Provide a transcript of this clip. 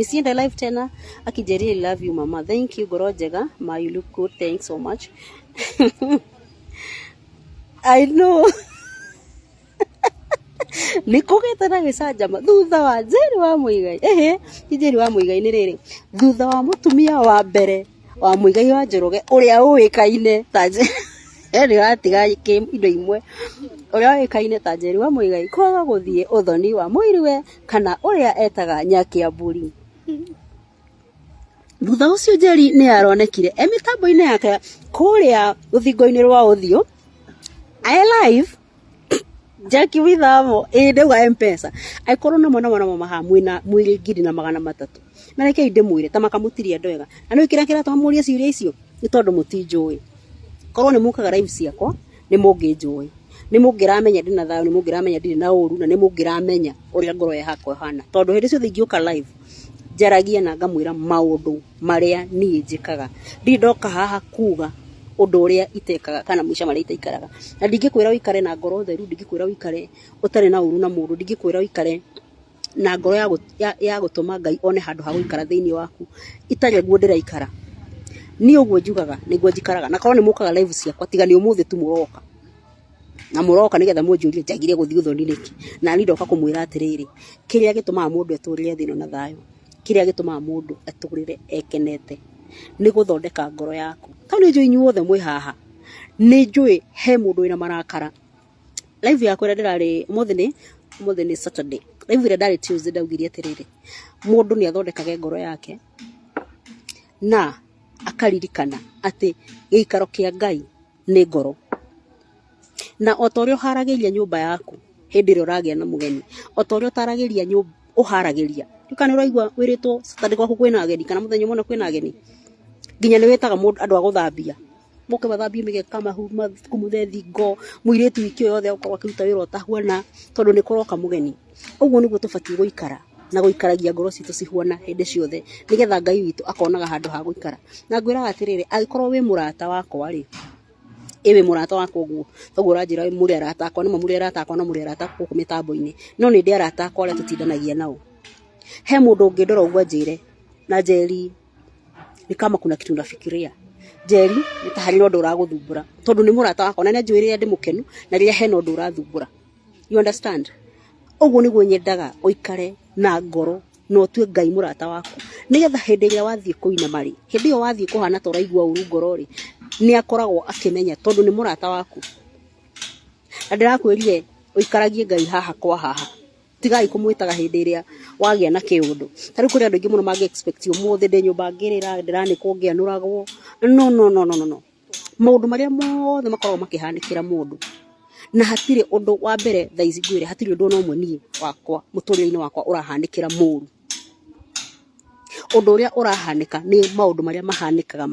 Isiende live tena akijeri love you mama. Thank you Goro Njega. Ma, you look good. Thanks so much. I know. Nikugite na gicajama thutha wa Njeri wa Muigai. Njeri wa Muigai ni riri. Thutha wa mutumia wa mbere wa Muigai wa Njoroge uria uikaine ta Njeri atiga indo imwe. Uria uikaine ta Njeri wa Muigai kwaga guthie uthoni wa muiriwe kana uria etaga Nyakiamburi. Thutha ucio Njeri ni aronekire mitambo-ini yake kuria ruthingo-ini rwa uthio live Jackie withamo ndauga M-Pesa aikorwo na mwana maha mwina mwiri ngiri na 300 na reke inde mwire ta makamutiria ndwega na no ikira twamuria ciuria icio ni tondu mutinjui korwo ni mukaga live ciakwa ni munginjui ni mungiramenya ndina thayo ni mungiramenya ndiri na uru na ni mungiramenya uria ngoro yakwa hana tondu hindi ciothe ingioka live njaragia na ngamwira maundu maria nie njikaga ndoka haha kuga undu uria itekaga kana mwisha maria itaikaraga na ndingikwira wikare na ngoro theru ndingikwira wikare utare na uru na mundu ndingikwira wikare na ngoro ya gutuma Ngai one handu ha guikara thiini waku itare guo ndiraikara ni uguo njugaga niguo njikaraga na korwo ni mukaga live ciakwa tiga ni umuthi tu muroka na muroka nigetha munjurie njagire guthii uthoni niki na ni ndoka kumwira atiriri kiria gitumaga mundu eturire thino na thayo kiria gitumaga mundu aturire ekenete ni guthondeka ngoro yaku tani njui inyuothe mwi haha ni njui he mundu ina marakara live yakwa ira ndirari umuthi ni Saturday live ira ndari Tuesday ndaugirie atiriri mundu ni athondekage ngoro yake na akaririkana ati giikaro kia Ngai ni ngoro na otorio haragiria nyumba yaku hindi ri uragia na mugeni otorio taragiria nyumba uharagiria tukane uraigwa wiritwo Saturday gwaku kwina ageni kana muthenya mona kwina ageni nginya ni wetaga mundu andu aguthambia muke bathambie migeka mahuma kumuthe thingo muiritu wiki yothe ukorwa kiruta wira utahuana tondu ni kuroka mugeni uguo niguo tubatie guikara na guikaragia ngoro citu cihuana hindi ciothe nigetha Ngai witu akonaga handu ha guikara na ngwiraga atiriri agikorwo wi murata wakwa ri ewe murata wakwa uguo toguo uranjira muri arata akwa ni muri arata akwa na muri arata akwa ku mitambo-ini no ni ndi arata akwa aria tutindanagia nao he mundu ungindora uguo njire na Njeri ni kama kuna kitu nafikiria Njeri ni ta hari undu uraguthumbura tondu ni murata wakwa na njwire ndi mukenu na riria hena undu urathumbura you understand uguo niguo nyendaga uikare na ngoro no tue Ngai murata waku nigetha hindi ria wathie kuina mari hindi yo wathie kuhana to raigua uru ngoro ri ni akoragwo akimenya tondu ni murata waku na ndirakwirire uikaragie Ngai haha kwa haha tigai kumwitaga hindi ria wagia na kiundu tari kuri andu ingi muno magi expect umuthi ndi nyumba ngirira ndirani kungianuragwo no maundu maria mothe makoragwo makihanikira mundu na hatire undu wa mbere thaici ngwire hatire undu no mwe wakwa muturire-ini wakwa urahanikira muru undu uria urahanika ni maundu maria mahanikaga